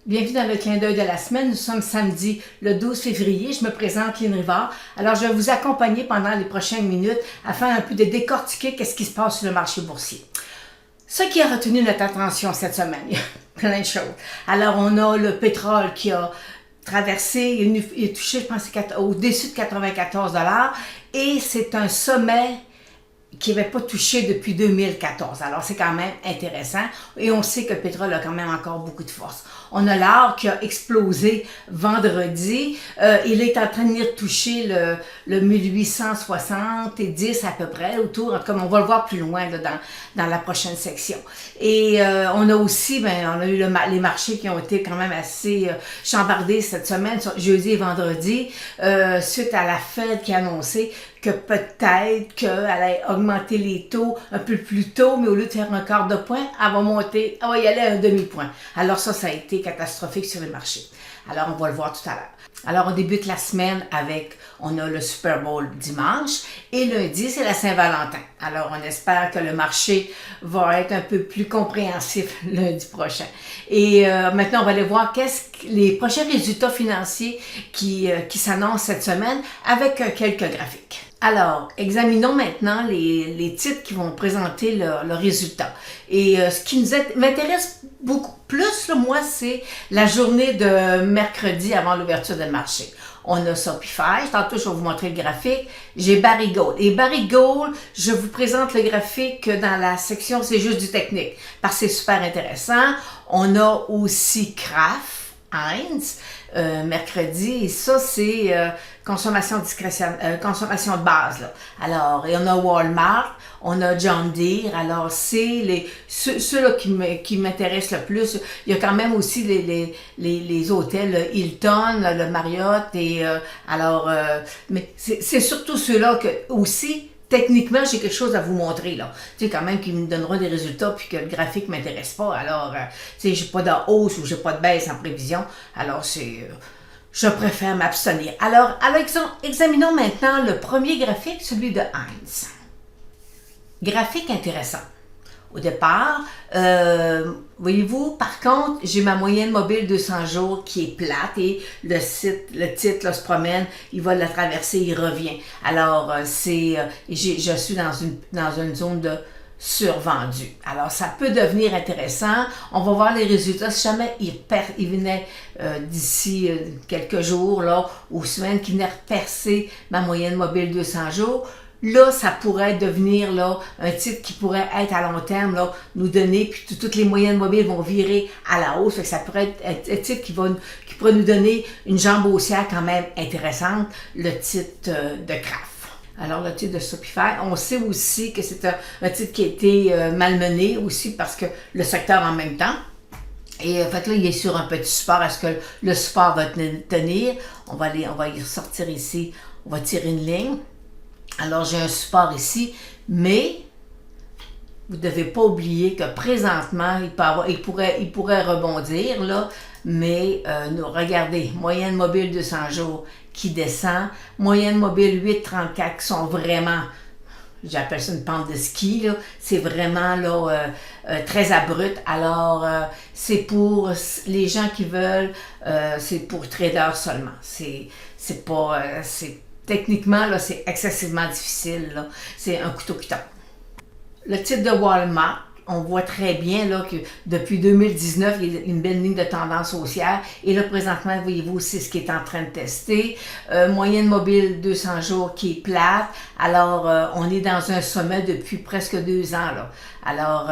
Bienvenue dans le clin d'œil de la semaine. Nous sommes samedi le 12 février. Je me présente, Lynn Rivard. Alors, je vais vous accompagner pendant les prochaines minutes afin un peu de décortiquer qu'est-ce qui se passe sur le marché boursier. Ce qui a retenu notre attention cette semaine, il y a plein de choses. Alors, on a le pétrole qui a traversé, il est touché, je pense, au-dessus de 94 $ et c'est un sommet qui n'avait pas touché depuis 2014. Alors, c'est quand même intéressant. Et on sait que le pétrole a quand même encore beaucoup de force. On a l'or qui a explosé vendredi. Il est en train de venir toucher le 1870 à peu près, autour, comme on va le voir plus loin là, dans la prochaine section. Et on a aussi, on a eu les marchés qui ont été quand même assez chambardés cette semaine, jeudi et vendredi, suite à la Fed qui a annoncé que peut-être qu'elle allait augmenter les taux un peu plus tôt, mais au lieu de faire un quart de point, elle va y aller à un demi-point. Alors ça a été catastrophique sur les marchés. Alors on va le voir tout à l'heure. Alors on débute la semaine on a le Super Bowl dimanche et lundi c'est la Saint-Valentin. Alors on espère que le marché va être un peu plus compréhensif lundi prochain. Et maintenant on va aller voir les prochains résultats financiers qui s'annoncent cette semaine avec quelques graphiques. Alors, examinons maintenant les titres qui vont présenter le résultat. Et ce qui m'intéresse beaucoup plus, moi, c'est la journée de mercredi avant l'ouverture de marché. On a Shopify, tantôt je vais vous montrer le graphique, j'ai Barry Gold. Et Barry Gold, je vous présente le graphique dans la section, c'est juste du technique, parce que c'est super intéressant. On a aussi Kraft Heinz, mercredi, et ça c'est consommation de base. Là. Alors, et on a Walmart, on a John Deere, alors c'est ceux-là qui m'intéressent le plus. Il y a quand même aussi les hôtels Hilton, le Marriott, et mais c'est surtout ceux-là que aussi. Techniquement, j'ai quelque chose à vous montrer, là. Tu sais, quand même, qui me donneront des résultats puis que le graphique ne m'intéresse pas. Alors, tu sais, j'ai pas de hausse ou j'ai pas de baisse en prévision. Alors, je préfère m'abstenir. Alors examinons maintenant le premier graphique, celui de Heinz. Graphique intéressant. Au départ, voyez-vous, par contre, j'ai ma moyenne mobile 200 jours qui est plate et le titre là, se promène, il va la traverser, il revient. Alors, je suis dans une zone de survendu. Alors, ça peut devenir intéressant. On va voir les résultats. Si jamais il venait d'ici quelques jours là, ou semaines, qu'il venait percer ma moyenne mobile 200 jours, là, ça pourrait devenir là, un titre qui pourrait être à long terme, là, nous donner, puis toutes les moyennes mobiles vont virer à la hausse. Fait que ça pourrait être un titre qui pourrait nous donner une jambe haussière quand même intéressante, le titre de Kraft. Alors, le titre de Shopify, on sait aussi que c'est un titre qui a été malmené aussi parce que le secteur en même temps. Et en fait, là, il est sur un petit support. Est-ce que le support va tenir? On va y sortir ici. On va tirer une ligne. Alors, j'ai un support ici, mais vous ne devez pas oublier que présentement, il pourrait rebondir, là, mais regardez, moyenne mobile 200 jours qui descend, moyenne mobile 8,34 qui sont vraiment, j'appelle ça une pente de ski, là, c'est vraiment là, très abrupt. Alors, c'est pour les gens qui veulent, c'est pour traders seulement. Techniquement, là, c'est excessivement difficile. Là. C'est un couteau qui tombe. Le titre de Walmart, on voit très bien là, que depuis 2019, il y a une belle ligne de tendance haussière. Et là, présentement, voyez-vous, c'est ce qui est en train de tester. Moyenne mobile 200 jours qui est plate. Alors, on est dans un sommet depuis presque 2 ans. Là. Alors,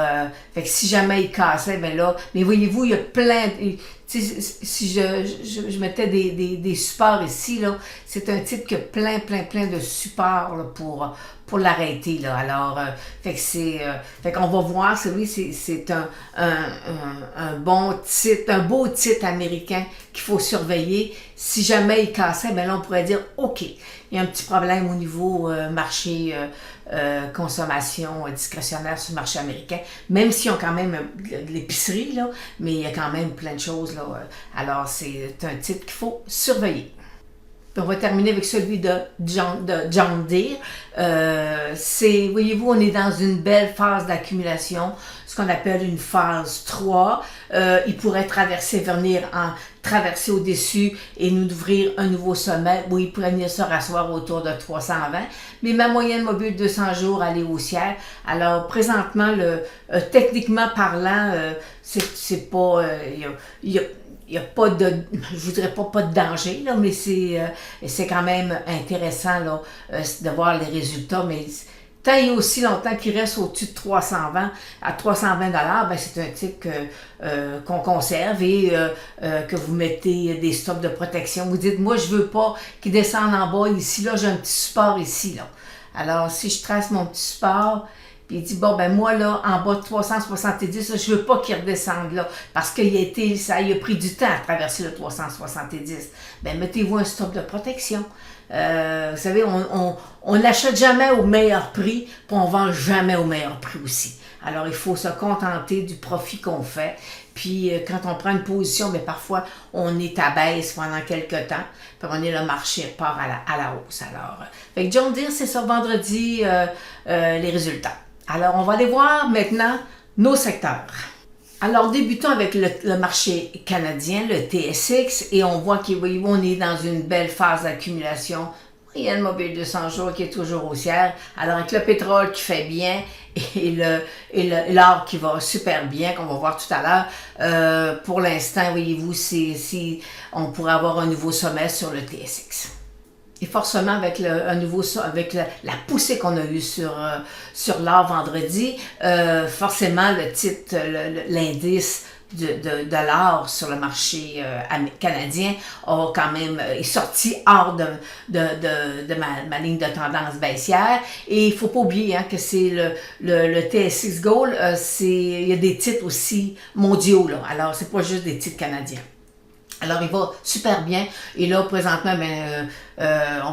fait que si jamais il cassait, mais voyez-vous, il y a plein si je mettais des supports ici, là, c'est un titre qui a plein de supports là, pour l'arrêter. Là. Alors, fait qu'on va voir, c'est un bon titre, un beau titre américain qu'il faut surveiller. Si jamais il cassait, là, on pourrait dire, OK, il y a un petit problème au niveau marché consommation discrétionnaire sur le marché américain, même s'ils ont quand même de l'épicerie, là, mais il y a quand même plein de choses. Là, alors, c'est un titre qu'il faut surveiller. Puis on va terminer avec celui de John Deere. Voyez-vous, on est dans une belle phase d'accumulation, ce qu'on appelle une phase 3. Il pourrait traverser au-dessus et nous ouvrir un nouveau sommet où il pourrait venir se rasseoir autour de 320. Mais ma moyenne mobile 200 jours, elle est haussière. Alors, présentement, techniquement parlant, c'est pas... il n'y a pas de, je vous dirais pas de danger, là, mais c'est quand même intéressant là, de voir les résultats. Mais tant et aussi longtemps qu'il reste au-dessus de 320 à 320 ben c'est un titre qu'on conserve et que vous mettez des stocks de protection. Vous dites, moi, je veux pas qu'il descende en bas ici, là, j'ai un petit support ici, là. Alors, si je trace mon petit support, puis il dit, bon, ben moi, là, en bas de 370, là, je veux pas qu'il redescende là, parce qu'il a pris du temps à traverser le 370. Ben, mettez-vous un stop de protection. Vous savez, on n'achète jamais au meilleur prix, puis on vend jamais au meilleur prix aussi. Alors, il faut se contenter du profit qu'on fait. Puis, quand on prend une position, mais parfois, on est à baisse pendant quelques temps. Puis, le marché part à la hausse. Alors, fait que John Deere, c'est ça, vendredi, les résultats. Alors, on va aller voir maintenant nos secteurs. Alors, débutons avec le marché canadien, le TSX, et on voit qu'on est dans une belle phase d'accumulation. Moyenne mobile 200 jours qui est toujours haussière. Alors, avec le pétrole qui fait bien et l'or qui va super bien, qu'on va voir tout à l'heure, pour l'instant, voyez-vous, on pourrait avoir un nouveau sommet sur le TSX. Et forcément, avec la poussée qu'on a eue sur l'or vendredi, forcément, le titre, l'indice de l'or sur le marché canadien est sorti hors de ma ligne de tendance baissière. Et il ne faut pas oublier que c'est le TSX Gold, il y a des titres aussi mondiaux, là. Alors, c'est pas juste des titres canadiens. Alors, il va super bien. Et là, présentement, on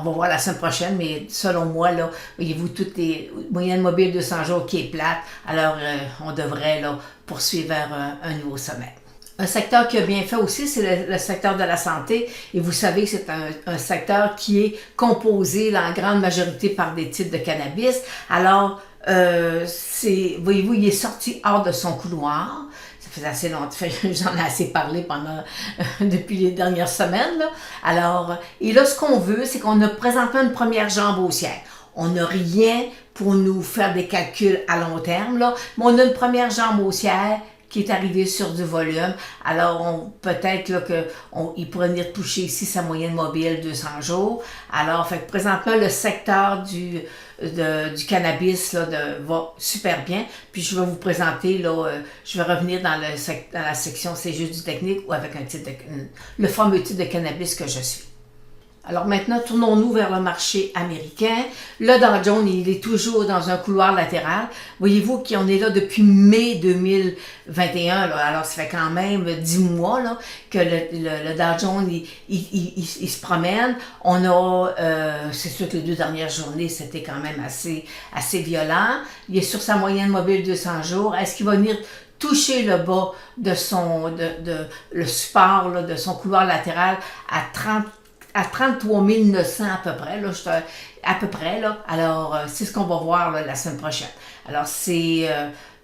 va voir la semaine prochaine, mais selon moi, là, voyez-vous, tout est moyenne mobile 200 jours qui est plate. Alors, on devrait là, poursuivre vers un nouveau sommet. Un secteur qui a bien fait aussi, c'est le secteur de la santé. Et vous savez que c'est un secteur qui est composé, en grande majorité, par des titres de cannabis. Alors, voyez-vous, il est sorti hors de son couloir. Ça fait assez longtemps, j'en ai assez parlé depuis les dernières semaines, là. Alors, et là, ce qu'on veut, c'est qu'on a présentement une première jambe haussière. On n'a rien pour nous faire des calculs à long terme, là, mais on a une première jambe haussière qui est arrivée sur du volume. Alors, peut-être qu'il pourrait venir toucher ici sa moyenne mobile 200 jours. Alors, fait présentement, le secteur du cannabis là, va super bien. Puis, je vais vous présenter, là, je vais revenir dans la section C'est juste du technique ou avec le fameux titre de cannabis que je suis. Alors maintenant, tournons-nous vers le marché américain. Le Dow Jones, il est toujours dans un couloir latéral. Voyez-vous qu'on est là depuis mai 2021. Là. Alors, ça fait quand même 10 mois là, que le Dow Jones, il se promène. On a, c'est sûr que les 2 dernières journées, c'était quand même assez violent. Il est sur sa moyenne mobile 200 jours. Est-ce qu'il va venir toucher le bas de le support là, de son couloir latéral à 33 900 à peu près, là. Alors, c'est ce qu'on va voir là, la semaine prochaine. Alors,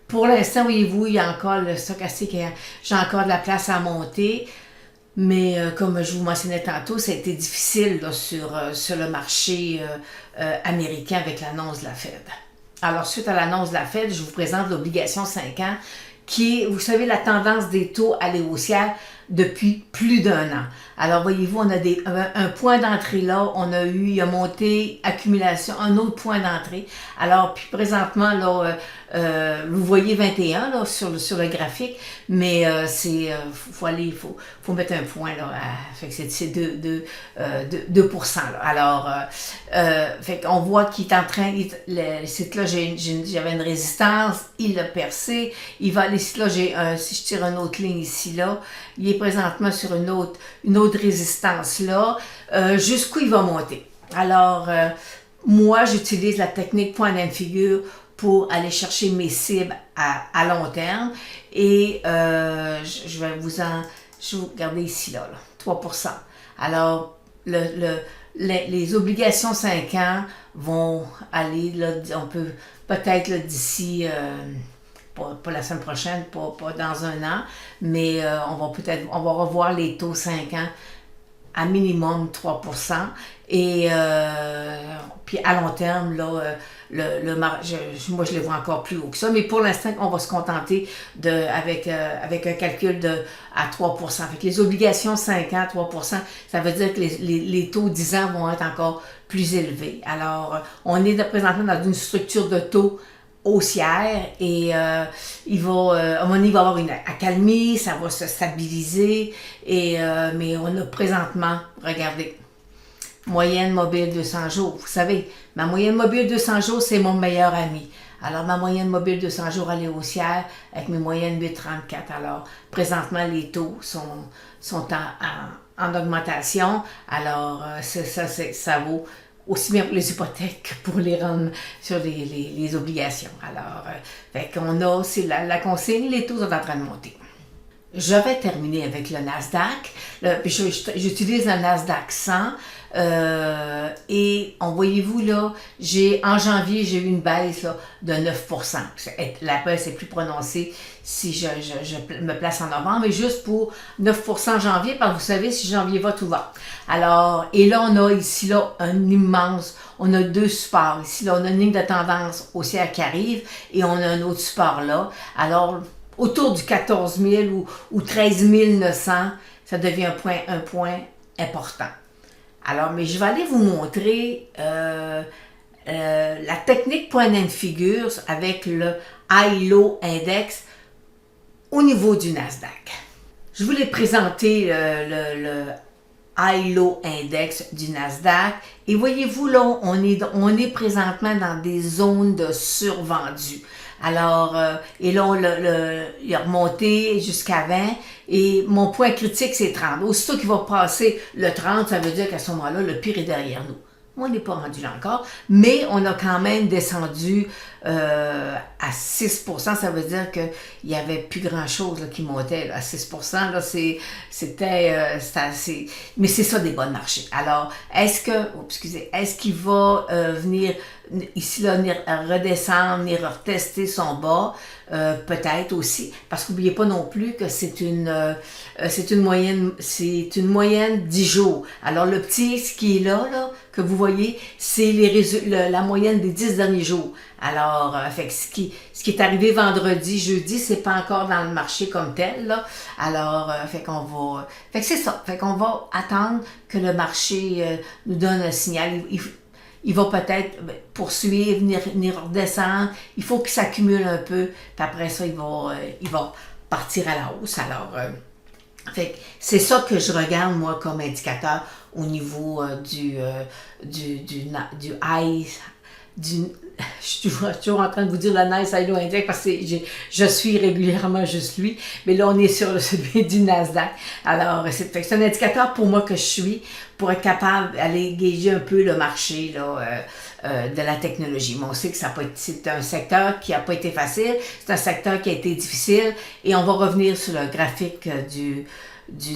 pour l'instant, voyez-vous, il y a encore le stochastique, j'ai encore de la place à monter. Mais comme je vous mentionnais tantôt, ça a été difficile là, sur le marché américain avec l'annonce de la Fed. Alors, suite à l'annonce de la Fed, je vous présente l'obligation 5 ans qui est, vous savez, la tendance des taux à haussière depuis plus d'1 an. Alors, voyez-vous, on a un point d'entrée là, il a monté, accumulation, un autre point d'entrée. Alors, puis présentement, là, vous voyez 21 là, sur le graphique, mais faut mettre un point là, fait que c'est 2%. Là. Alors, fait qu'on voit qu'il est en train, c'est là, j'avais une résistance, il l'a percé, il va aller, là, si je tire une autre ligne ici, là, il est présentement sur une autre résistance là, jusqu'où il va monter. Alors, moi, j'utilise la technique point and figure pour aller chercher mes cibles à long terme. Et je vais vous regarder ici, là 3%. Alors, les obligations 5 ans vont aller, là, on peut peut-être là, d'ici, pas la semaine prochaine, pas dans un an, mais on va revoir les taux 5 ans à minimum 3%. Et puis à long terme, là, moi je les vois encore plus haut que ça, mais pour l'instant, on va se contenter avec un calcul à 3%. Fait que les obligations 5 ans, 3%, ça veut dire que les taux 10 ans vont être encore plus élevés. Alors, on est présentement dans une structure de taux haussière et à un moment donné, il va y avoir une accalmie, ça va se stabiliser, mais on a présentement, regardez, moyenne mobile 200 jours. Vous savez, ma moyenne mobile 200 jours, c'est mon meilleur ami. Alors, ma moyenne mobile 200 jours, elle est haussière avec mes moyennes 8,34. Alors, présentement, les taux sont en augmentation. Alors, ça vaut aussi bien pour les hypothèques que pour les rendements sur les obligations. Alors, fait qu'on a, c'est la consigne, les taux sont en train de monter. Je vais terminer avec le Nasdaq. J'utilise le Nasdaq 100. Et voyez-vous là, en janvier, j'ai eu une baisse là, de 9%. La baisse est plus prononcée si je me place en novembre, mais juste pour 9% en janvier, parce que vous savez, si janvier va, tout va. Alors, et là, on a ici là on a deux supports. Ici là, on a une ligne de tendance haussière qui arrive et on a un autre support là. Alors, autour du 14 000 ou 13 900, ça devient un point important. Alors, mais je vais aller vous montrer la technique point and figure avec le High-Low Index au niveau du Nasdaq. Je voulais présenter le High-Low Index du Nasdaq et voyez-vous là, on est présentement dans des zones de survendu. Alors, et là, il a remonté jusqu'à 20 et mon point critique, c'est 30. Aussitôt qu'il va passer le 30, ça veut dire qu'à ce moment-là, le pire est derrière nous. On n'est pas rendu là encore, mais on a quand même descendu à 6%. Ça veut dire qu'il n'y avait plus grand-chose là, qui montait là, à 6%. Là, c'était assez... Mais c'est ça des bons marchés. Alors, est-ce qu'il va venir ici, là, redescendre, venir retester son bas? Peut-être aussi, parce qu'oubliez pas non plus que c'est une moyenne 10 jours. Alors le petit, ce qui est là que vous voyez, c'est la moyenne des 10 derniers jours. Alors, fait que ce qui est arrivé vendredi, jeudi, c'est pas encore dans le marché comme tel, là. Alors, fait que c'est ça. Fait qu'on va attendre que le marché nous donne un signal. Il va peut-être poursuivre, venir redescendre. Il faut qu'il s'accumule un peu. Puis après ça, il va partir à la hausse. Alors, fait que c'est ça que je regarde, moi, comme indicateur au niveau du high... Je suis toujours en train de vous dire le Nice High-Low Index parce que je suis régulièrement juste lui, mais là on est sur celui du Nasdaq. Alors c'est un indicateur pour moi que je suis pour être capable d'aller gager un peu le marché là, de la technologie. Mais on sait que c'est un secteur qui n'a pas été facile, c'est un secteur qui a été difficile et on va revenir sur le graphique du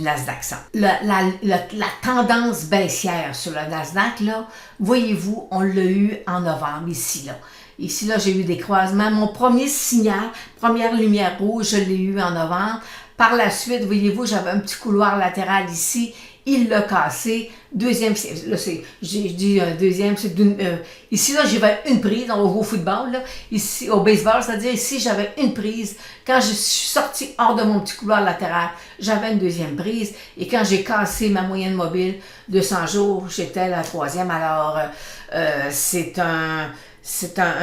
Nasdaq 100. La tendance baissière sur le Nasdaq, là, voyez-vous, on l'a eu en novembre, ici, là. Ici, là, j'ai eu des croisements. Mon premier signal, première lumière rouge, je l'ai eu en novembre. Par la suite, voyez-vous, j'avais un petit couloir latéral ici. Il l'a cassé. Deuxième, là, j'ai dit deuxième, c'est ici, là, j'avais une prise, au football, là, ici, au baseball, c'est-à-dire ici, j'avais une prise. Quand je suis sortie hors de mon petit couloir latéral, j'avais une deuxième prise. Et quand j'ai cassé ma moyenne mobile de 100 jours, j'étais la troisième. Alors, c'est un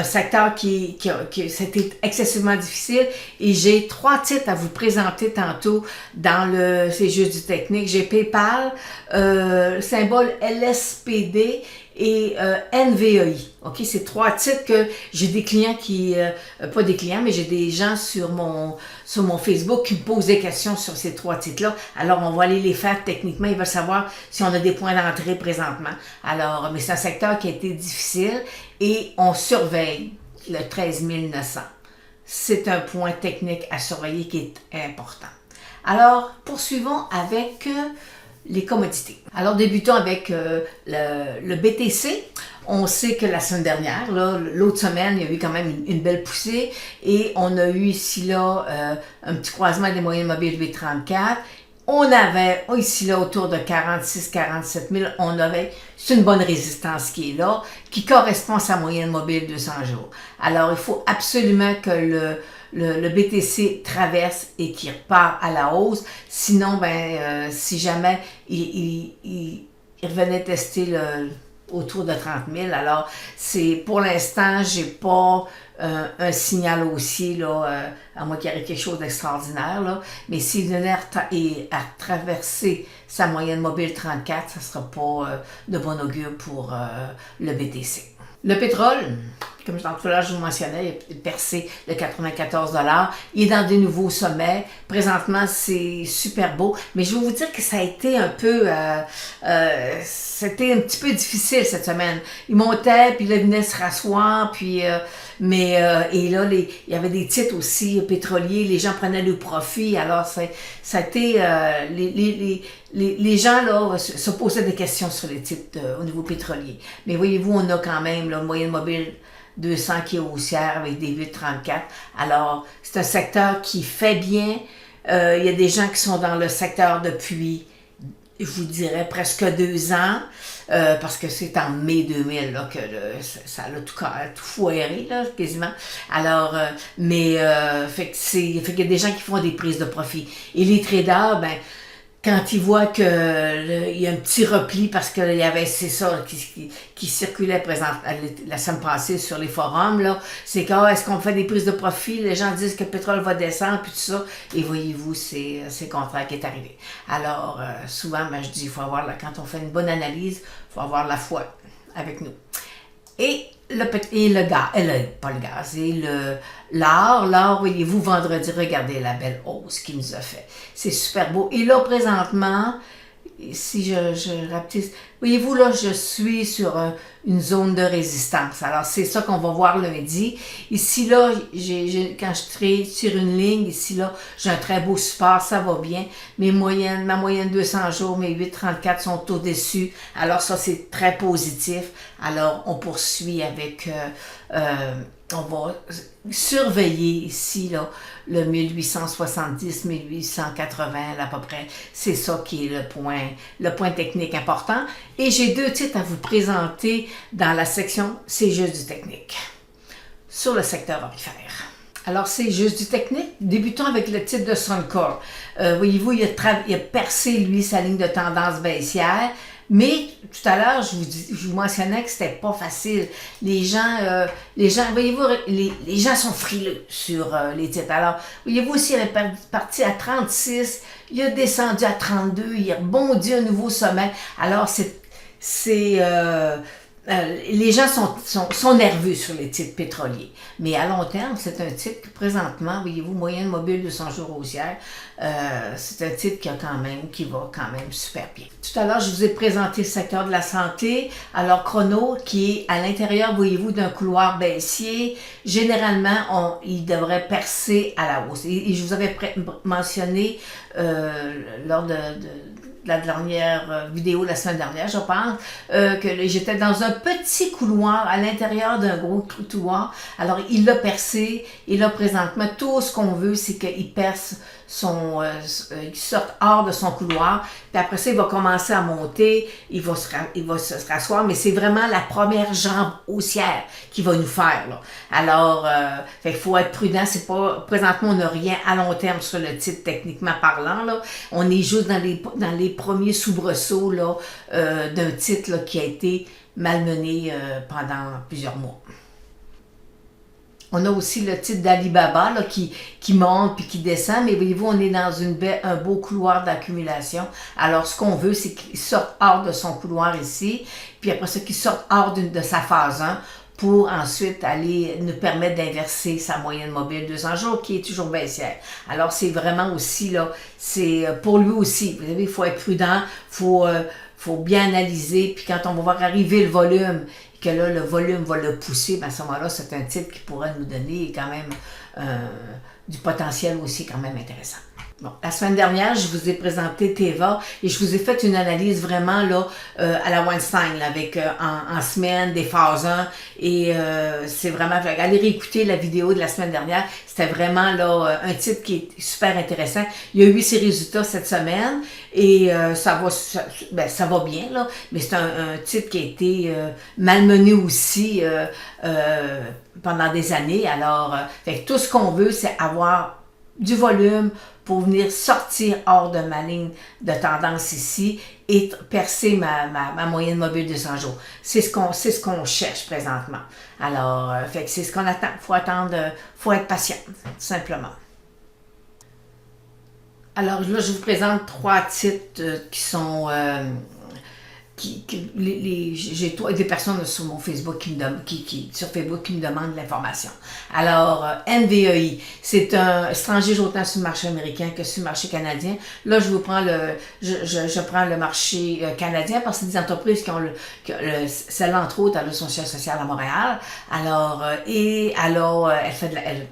secteur c'était excessivement difficile et j'ai 3 titres à vous présenter tantôt dans ces jeux du technique. J'ai PayPal, symbole LSPD et NVEI. OK, c'est 3 titres que j'ai des clients pas des clients, mais j'ai des gens sur mon Facebook qui me posent des questions sur ces 3 titres-là. Alors, on va aller les faire techniquement. Ils veulent savoir si on a des points d'entrée présentement. Alors, mais c'est un secteur qui a été difficile et on surveille le 13 900. C'est un point technique à surveiller qui est important. Alors, poursuivons avec les commodités. Alors, débutons avec le BTC. On sait que la semaine dernière, l'autre semaine, il y a eu quand même une belle poussée et on a eu ici, là, un petit croisement des moyennes mobiles 834. On avait ici, là, autour de 46-47 000, c'est une bonne résistance qui est là, qui correspond à sa moyenne mobile 200 jours. Alors, il faut absolument que le BTC traverse et qu'il repart à la hausse. Sinon, si jamais il revenait tester autour de 30 000. Alors, pour l'instant, j'ai pas un signal haussier, là, à moins qu'il y ait quelque chose d'extraordinaire, là. Mais s'il venait à traverser sa moyenne mobile 34, ça ne sera pas de bon augure pour le BTC. Le pétrole, comme tout à l'heure je vous mentionnais, il a percé le 94 $. Il est dans des nouveaux sommets. Présentement, c'est super beau. Mais je vais vous dire que ça a été un peu... c'était un petit peu difficile cette semaine. Il montait, puis là, il venait se rasseoir, puis... et là, il y avait des titres aussi pétroliers. Les gens prenaient le profit. Alors, ça a été... les gens, là, se posaient des questions sur les titres au niveau pétrolier. Mais voyez-vous, on a quand même une moyenne mobile 200 qui est haussière avec des 8,34. Alors, c'est un secteur qui fait bien. Il y a des gens qui sont dans le secteur depuis, je vous dirais, presque 2 ans, parce que c'est en mai 2000 là, que ça a tout foiré, là, quasiment. Alors, fait qu'il y a des gens qui font des prises de profit. Et les traders, quand ils voient qu'il y a un petit repli parce qu'il y avait, c'est ça, qui circulait la semaine passée sur les forums, là, c'est est-ce qu'on fait des prises de profit? Les gens disent que le pétrole va descendre, puis tout ça. Et voyez-vous, c'est le contraire qui est arrivé. Alors, souvent, je dis, il faut avoir, quand on fait une bonne analyse, il faut avoir la foi avec nous. Et le gaz, pas le gaz, et l'or, voyez-vous, vendredi, regardez la belle hausse qu'il nous a fait. C'est super beau. Et là, présentement, si je rapetisse, voyez-vous, là, je suis sur une zone de résistance. Alors, c'est ça qu'on va voir lundi. Ici, là, quand je trade sur une ligne, ici, là, j'ai un très beau support, ça va bien. Ma moyenne 200 jours, mes 8,34 sont au-dessus. Alors, ça, c'est très positif. Alors, on poursuit avec... on va surveiller ici, là, le 1870, 1880 à peu près. C'est ça qui est le point technique important. Et j'ai 2 titres à vous présenter dans la section « C'est juste du technique » sur le secteur aurifère. Alors, c'est juste du technique. Débutons avec le titre de Suncor. Voyez-vous, il a percé, lui, sa ligne de tendance baissière. Mais tout à l'heure, je vous mentionnais que c'était pas facile. Les gens, voyez-vous, les gens sont frileux sur les titres. Alors, voyez-vous, s'il est parti à 36, il a descendu à 32, il a rebondi un nouveau sommet. Alors, les gens sont nerveux sur les titres pétroliers. Mais à long terme, c'est un titre que présentement, voyez-vous, moyenne mobile de 100 jours haussière, c'est un titre qui va quand même super bien. Tout à l'heure, je vous ai présenté le secteur de la santé. Alors, Chrono, qui est à l'intérieur, voyez-vous, d'un couloir baissier, généralement, il devrait percer à la hausse. Et je vous avais mentionné lors de la dernière vidéo la semaine dernière, je pense, que j'étais dans un petit couloir à l'intérieur d'un gros couloir. Alors, il l'a percé. Et là, présentement, tout ce qu'on veut, c'est qu'il perce il sorte hors de son couloir. Puis après ça, il va commencer à monter. Il va se rasseoir. Mais c'est vraiment la première jambe haussière qu'il va nous faire, là. Alors, il faut être prudent. Présentement, on n'a rien à long terme sur le titre, techniquement parlant, là. On est juste dans les premiers soubresauts, là, d'un titre, là, qui a été malmené pendant plusieurs mois. On a aussi le titre d'Alibaba là, qui monte puis qui descend, mais voyez-vous, on est dans un beau couloir d'accumulation. Alors, ce qu'on veut, c'est qu'il sorte hors de son couloir ici, puis après ça, qu'il sorte hors de sa phase 1 pour ensuite aller nous permettre d'inverser sa moyenne mobile 200 jours qui est toujours baissière. Alors, c'est vraiment aussi, là, c'est pour lui aussi, vous savez, il faut être prudent, faut bien analyser, puis quand on va voir arriver le volume, que là, le volume va le pousser, à ce moment-là, c'est un titre qui pourrait nous donner quand même du potentiel aussi quand même intéressant. Bon, la semaine dernière, je vous ai présenté Teva et je vous ai fait une analyse vraiment là à la Weinstein là, avec en semaine des phases 1 et c'est vraiment, allez réécouter la vidéo de la semaine dernière, c'était vraiment là un titre qui est super intéressant. Il y a eu ses résultats cette semaine et ça va bien là, mais c'est un titre qui a été malmené aussi pendant des années. Alors, fait que tout ce qu'on veut, c'est avoir du volume pour venir sortir hors de ma ligne de tendance ici et percer ma moyenne mobile de 200 jours. C'est ce qu'on cherche présentement. Alors, fait que c'est ce qu'on attend. Faut être patient, tout simplement. Alors là, je vous présente 3 titres qui sont j'ai des personnes sur mon Facebook sur Facebook qui me demandent l'information. Alors, NVEI, c'est un étranger autant sur le marché américain que sur le marché canadien. Là, je prends le marché canadien parce que c'est des entreprises qui ont celle entre autres, elle a son siège social à Montréal. Alors,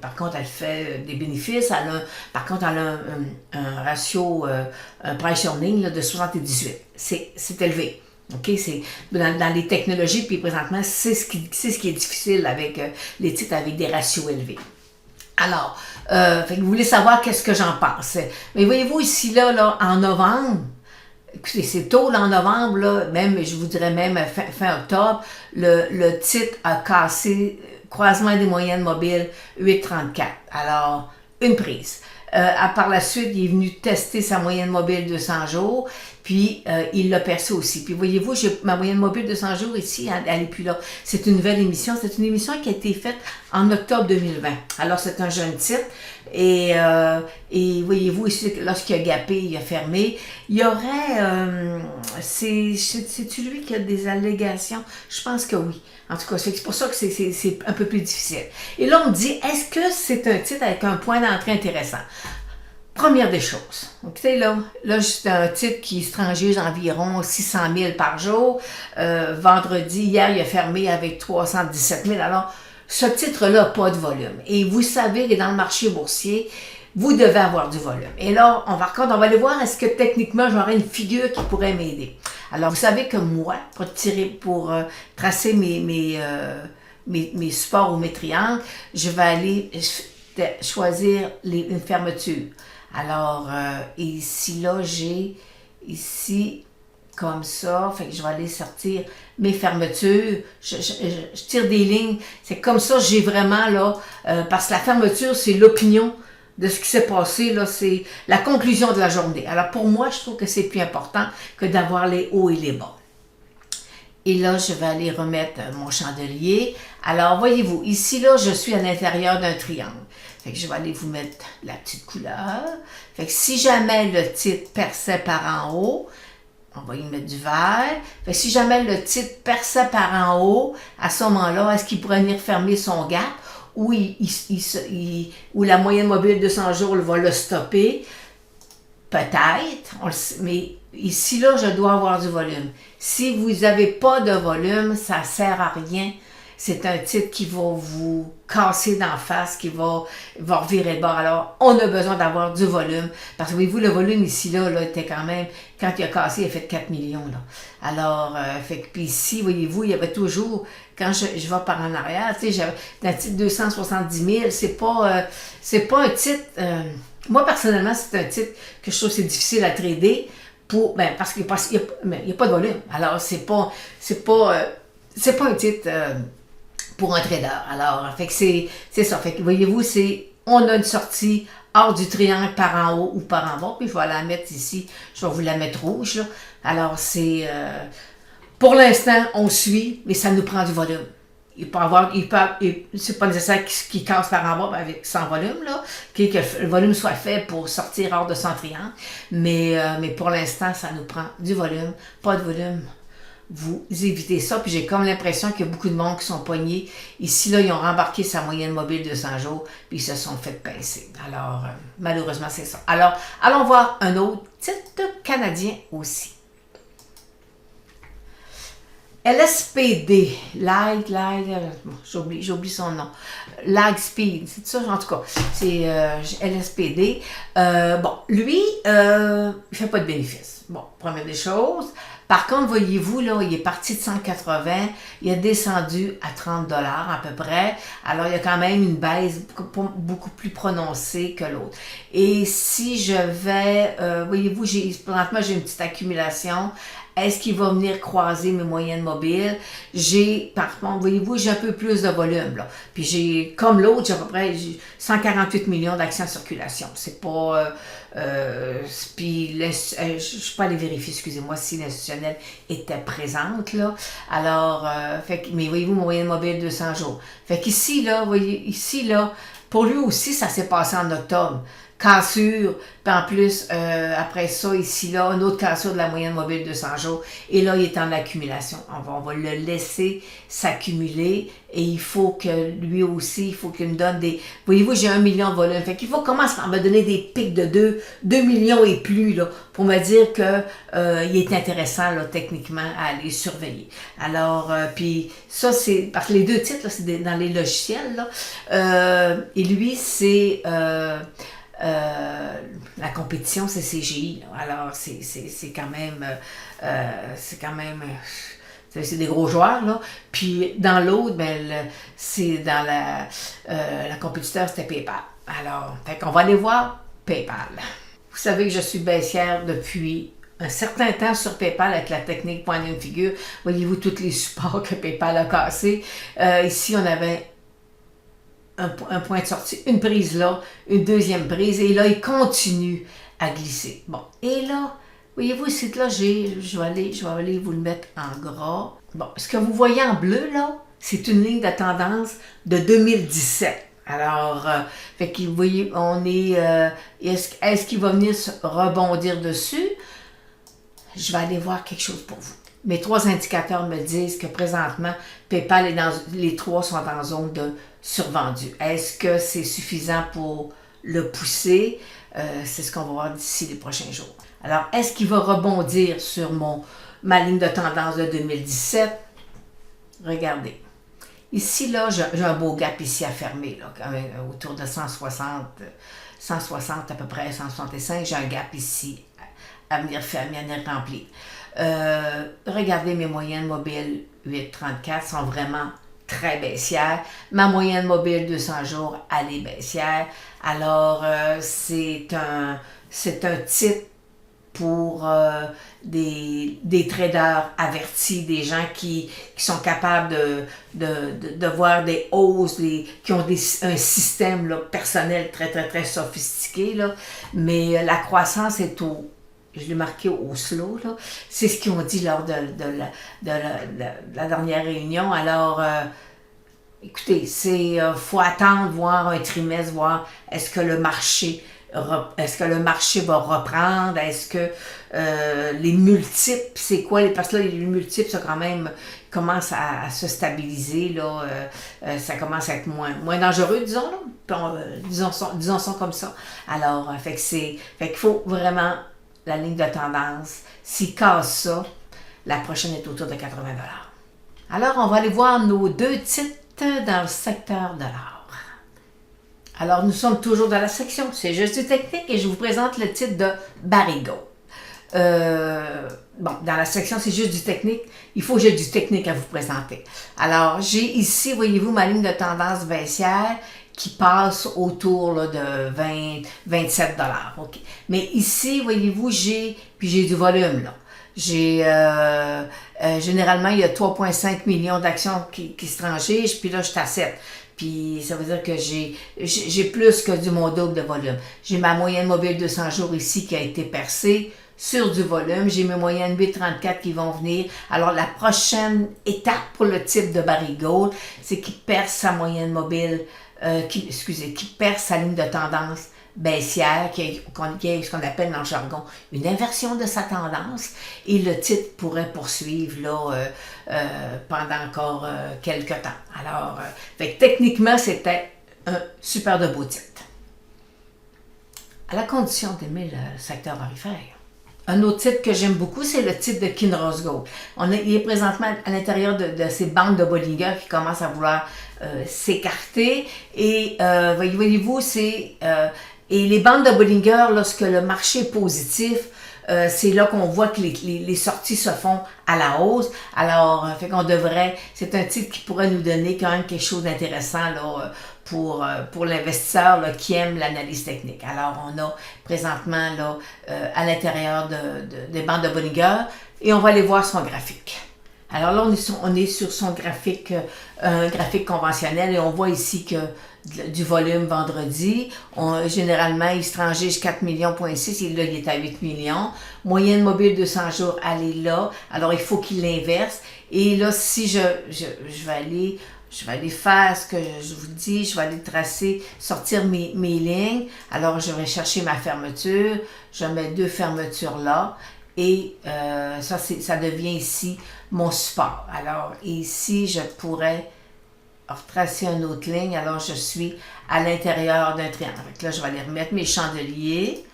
par contre, elle fait des bénéfices. Par contre, elle a un ratio, un price earning là, de 78. C'est élevé. OK, c'est dans les technologies, puis présentement, c'est ce qui est difficile avec les titres avec des ratios élevés. Alors, fait que vous voulez savoir qu'est-ce que j'en pense. Mais voyez-vous, ici, là, en novembre, écoutez, c'est tôt là, en novembre, là, même, je vous dirais même fin octobre, le titre a cassé croisement des moyennes mobiles 8,34. Alors, une prise. Par la suite, il est venu tester sa moyenne mobile 200 jours, puis il l'a percé aussi. Puis voyez-vous, j'ai ma moyenne mobile 200 jours ici, elle n'est plus là. C'est une nouvelle émission. C'est une émission qui a été faite en octobre 2020. Alors, c'est un jeune titre. Et voyez-vous ici, lorsqu'il a gapé, il a fermé. Il y aurait... c'est-tu lui qui a des allégations? Je pense que oui. En tout cas, c'est pour ça que c'est un peu plus difficile. Et là, on me dit, est-ce que c'est un titre avec un point d'entrée intéressant? Première des choses. Écoutez, là c'est un titre qui se transige environ 600 000 par jour. Vendredi, hier, il a fermé avec 317 000. Alors, ce titre-là n'a pas de volume. Et vous savez que dans le marché boursier, vous devez avoir du volume. Et là, on va aller voir, est-ce que techniquement, j'aurai une figure qui pourrait m'aider. Alors, vous savez que moi, pour tracer mes supports ou mes triangles, je vais aller choisir une fermeture. Alors, ici, là, j'ai ici, comme ça, fait que je vais aller sortir mes fermetures, je tire des lignes, c'est comme ça, j'ai vraiment, là, parce que la fermeture, c'est l'opinion de ce qui s'est passé, là, c'est la conclusion de la journée. Alors, pour moi, je trouve que c'est plus important que d'avoir les hauts et les bas. Et là, je vais aller remettre mon chandelier. Alors, voyez-vous, ici, là, je suis à l'intérieur d'un triangle. Fait que je vais aller vous mettre la petite couleur. Fait que si jamais le titre perçait par en haut, on va y mettre du vert. Fait que si jamais le titre perçait par en haut, à ce moment-là, est-ce qu'il pourrait venir fermer son gap ou ou la moyenne mobile de 200 jours va le stopper? Peut-être, mais ici, là, je dois avoir du volume. Si vous n'avez pas de volume, ça ne sert à rien. C'est un titre qui va vous casser d'en face, qui va revirer de bord. Alors, on a besoin d'avoir du volume. Parce que, voyez-vous, le volume ici, là, était quand même, quand il a cassé, il a fait 4 millions. Là. Alors, puis ici, voyez-vous, il y avait toujours, quand je vais par en arrière, tu sais, j'avais un titre 270 000, c'est pas un titre, moi, personnellement, c'est un titre que je trouve que c'est difficile à trader parce qu'il n'y a pas de volume. Alors, c'est pas un titre pour un trader. Alors, fait que c'est ça. Fait que, voyez-vous, on a une sortie hors du triangle par en haut ou par en bas. Puis, je vais la mettre ici. Je vais vous la mettre rouge, là. Alors, pour l'instant, on suit, mais ça nous prend du volume. C'est pas nécessaire qu'il casse par en bas sans volume, là, que le volume soit fait pour sortir hors de son triangle. Mais pour l'instant, ça nous prend du volume. Pas de volume, vous évitez ça. Puis j'ai comme l'impression qu'il y a beaucoup de monde qui sont poignés. Ici, là, ils ont rembarqué sa moyenne mobile de 100 jours, puis ils se sont fait pincer. Alors, malheureusement, c'est ça. Alors, allons voir un autre titre canadien aussi. LSPD, j'oublie son nom. Lag Speed, c'est ça, en tout cas, c'est LSPD. Bon, lui, il fait pas de bénéfice. Bon, première des choses. Par contre, voyez-vous, là, il est parti de 180, il est descendu à 30 $ à peu près. Alors, il y a quand même une baisse beaucoup plus prononcée que l'autre. Et si je vais, voyez-vous, présentement, j'ai une petite accumulation. Est-ce qu'il va venir croiser mes moyennes mobiles? Par contre, voyez-vous, j'ai un peu plus de volume, là. Puis j'ai, comme l'autre, j'ai à peu près 148 millions d'actions en circulation. C'est pas... puis je suis pas allée vérifier, excusez-moi, si l'institutionnel était présente, là. Alors, mais voyez-vous, mon moyenne mobile 200 jours. Fait qu'ici, là, voyez, ici, là, pour lui aussi, ça s'est passé en octobre. Cassure, puis en plus, après ça, ici, là, une autre cassure de la moyenne mobile de 100 jours. Et là, il est en accumulation. On va le laisser s'accumuler et il faut que lui aussi, il faut qu'il me donne des... Voyez-vous, j'ai 1 million de volume. Fait qu'il faut commencer à me donner des pics de 2 millions et plus, là, pour me dire que il est intéressant, là, techniquement, à aller surveiller. Alors, puis ça, c'est... Parce que les deux titres, là, c'est dans les logiciels, là. Et lui, c'est... la compétition, c'est CGI. Alors, c'est quand même... c'est des gros joueurs, là. Puis, dans l'autre, c'est dans la compétiteur, c'était PayPal. Alors, fait qu'on va aller voir PayPal. Vous savez que je suis baissière depuis un certain temps sur PayPal avec la technique point d'une figure. Voyez-vous tous les supports que PayPal a cassés. Ici, on avait un point de sortie, une prise là, une deuxième prise, et là, il continue à glisser. Bon, et là, voyez-vous ici, là, je vais aller vous le mettre en gras. Bon, ce que vous voyez en bleu, là, c'est une ligne de tendance de 2017. Alors, fait que vous voyez, on est... est-ce qu'il va venir rebondir dessus? Je vais aller voir quelque chose pour vous. Mes 3 indicateurs me disent que présentement, PayPal est les 3 sont en zone de survendu. Est-ce que c'est suffisant pour le pousser? C'est ce qu'on va voir d'ici les prochains jours. Alors, est-ce qu'il va rebondir sur ma ligne de tendance de 2017? Regardez. Ici, là, j'ai un beau gap ici à fermer, là, quand même, autour de 160 à peu près, 165. J'ai un gap ici à venir remplir. Regardez mes moyennes mobiles 8,34 sont vraiment très baissières. Ma moyenne mobile 200 jours, elle est baissière. Alors, c'est un titre pour des traders avertis, des gens qui sont capables de voir des hausses, qui ont un système là, personnel très, très, très sophistiqué. Là. Mais la croissance est je l'ai marqué au slow, là. C'est ce qu'ils ont dit lors de la dernière réunion. Alors, écoutez, faut attendre, voir un trimestre, voir est-ce que le marché va reprendre, est-ce que les multiples, c'est quoi? Parce que là, les multiples, ça quand même commence à se stabiliser, là, ça commence à être moins dangereux, disons, là. Disons ça comme ça. Alors, fait qu'il faut vraiment la ligne de tendance. S'il casse ça, la prochaine est autour de 80 $. Alors, on va aller voir nos 2 titres dans le secteur de l'or. Alors, nous sommes toujours dans la section C'est juste du technique et je vous présente le titre de Barrigo. Bon, dans la section C'est juste du technique, il faut que j'ai du technique à vous présenter. Alors, j'ai ici, voyez-vous, ma ligne de tendance baissière qui passe autour là, de 27 $. Okay. Mais ici, voyez-vous, j'ai du volume. Là. Généralement, il y a 3,5 millions d'actions qui se transgigent, puis là, je suis à 7. Puis ça veut dire que j'ai plus que mon double de volume. J'ai ma moyenne mobile 200 jours ici qui a été percée sur du volume. J'ai mes moyennes 8,34 qui vont venir. Alors, la prochaine étape pour le type de Barrigo, c'est qu'il perce sa moyenne mobile qui perce sa ligne de tendance baissière, qui est ce qu'on appelle dans le jargon une inversion de sa tendance, et le titre pourrait poursuivre là, pendant encore quelques temps. Alors, fait que techniquement, c'était un super de beau titre. À la condition d'aimer le secteur aurifère. Un autre titre que j'aime beaucoup, c'est le titre de Kinross Gold. Il est présentement à l'intérieur de ces bandes de Bollinger qui commencent à vouloir s'écarter. Et voyez-vous, et les bandes de Bollinger, lorsque le marché est positif, c'est là qu'on voit que les sorties se font à la hausse. Alors, fait qu'on devrait, c'est un titre qui pourrait nous donner quand même quelque chose d'intéressant là, pour l'investisseur là, qui aime l'analyse technique. Alors, on a présentement là, à l'intérieur des bandes de Bollinger et on va aller voir son graphique. Alors là, on est sur son graphique, un graphique conventionnel et on voit ici que du volume vendredi. Généralement, il se transige 4 millions, et là, il est à 8 millions. Moyenne mobile 200 jours, elle est là. Alors, il faut qu'il l'inverse. Et là, si je vais aller faire ce que je vous dis, je vais aller tracer, sortir mes lignes. Alors, je vais chercher ma fermeture. Je mets 2 fermetures là. Et ça devient ici mon support. Alors, ici, je pourrais retracer une autre ligne. Alors, je suis à l'intérieur d'un triangle. Donc là, je vais aller remettre mes chandeliers.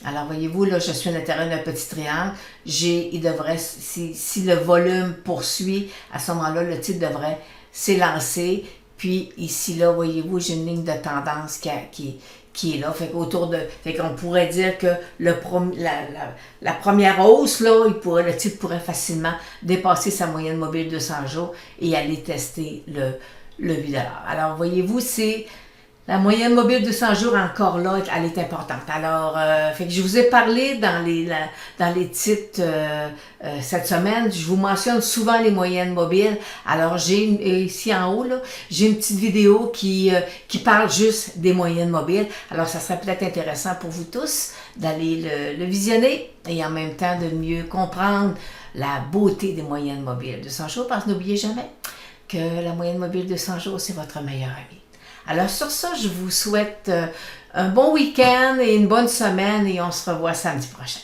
Alors, voyez-vous, là, je suis à l'intérieur d'un petit triangle. Il devrait, si le volume poursuit, à ce moment-là, le titre devrait s'élancer. Puis, ici, là, voyez-vous, j'ai une ligne de tendance qui est là. Fait qu'on pourrait dire que la première hausse, là, le titre pourrait facilement dépasser sa moyenne mobile 200 jours et aller tester le 8 $. Alors, voyez-vous, c'est la moyenne mobile 200 jours encore là, elle est importante. Alors, fait que je vous ai parlé dans les titres cette semaine. Je vous mentionne souvent les moyennes mobiles. Alors, ici en haut, là, j'ai une petite vidéo qui parle juste des moyennes mobiles. Alors, ça serait peut-être intéressant pour vous tous d'aller le visionner et en même temps de mieux comprendre la beauté des moyennes mobiles 200 jours. Parce que n'oubliez jamais que la moyenne mobile 200 jours, c'est votre meilleur ami. Alors sur ça, je vous souhaite un bon week-end et une bonne semaine et on se revoit samedi prochain.